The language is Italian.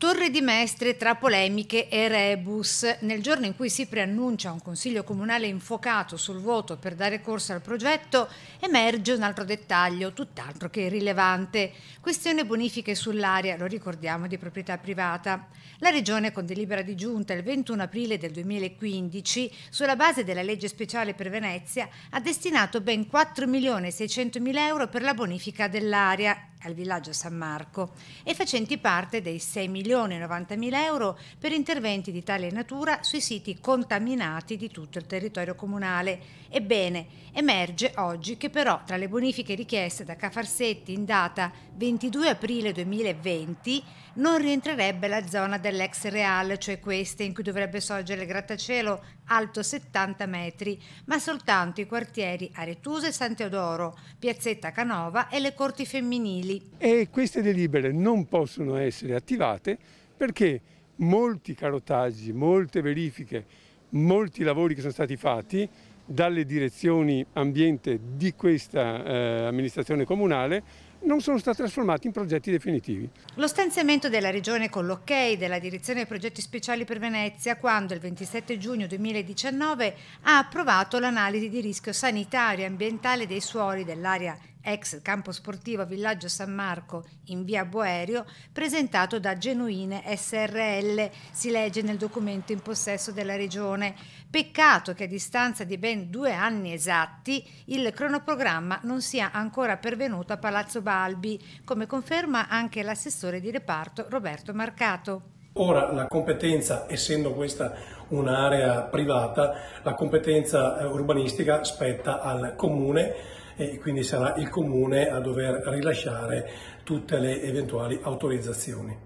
Torre di Mestre tra polemiche e rebus. Nel giorno in cui si preannuncia un consiglio comunale infocato sul voto per dare corso al progetto, emerge un altro dettaglio, tutt'altro che rilevante. Questione bonifiche sull'area, lo ricordiamo, di proprietà privata. La Regione, con delibera di giunta il 21 aprile del 2015, sulla base della legge speciale per Venezia, ha destinato ben 4.600.000 euro per la bonifica dell'area al villaggio San Marco e facenti parte dei 6.090.000 euro per interventi di tale natura sui siti contaminati di tutto il territorio comunale. Ebbene, emerge oggi che però tra le bonifiche richieste da Cafarsetti in data 22 aprile 2020 non rientrerebbe la zona dell'ex Real, cioè queste in cui dovrebbe sorgere il grattacielo alto 70 metri, ma soltanto i quartieri Aretusa e San Teodoro, Piazzetta Canova e le corti femminili. E queste delibere non possono essere attivate perché molti carotaggi, molte verifiche, molti lavori che sono stati fatti dalle direzioni ambiente di questa amministrazione comunale non sono stati trasformati in progetti definitivi. Lo stanziamento della Regione con l'ok della Direzione dei Progetti Speciali per Venezia, quando il 27 giugno 2019 ha approvato l'analisi di rischio sanitario e ambientale dei suoli dell'area ex campo sportivo Villaggio San Marco in via Boerio, presentato da Genuine SRL, si legge nel documento in possesso della Regione. Peccato che a distanza di ben 2 anni esatti il cronoprogramma non sia ancora pervenuto a Palazzo Balbi, come conferma anche l'assessore di reparto Roberto Marcato. Ora la competenza, essendo questa un'area privata, la competenza urbanistica spetta al Comune e quindi sarà il Comune a dover rilasciare tutte le eventuali autorizzazioni.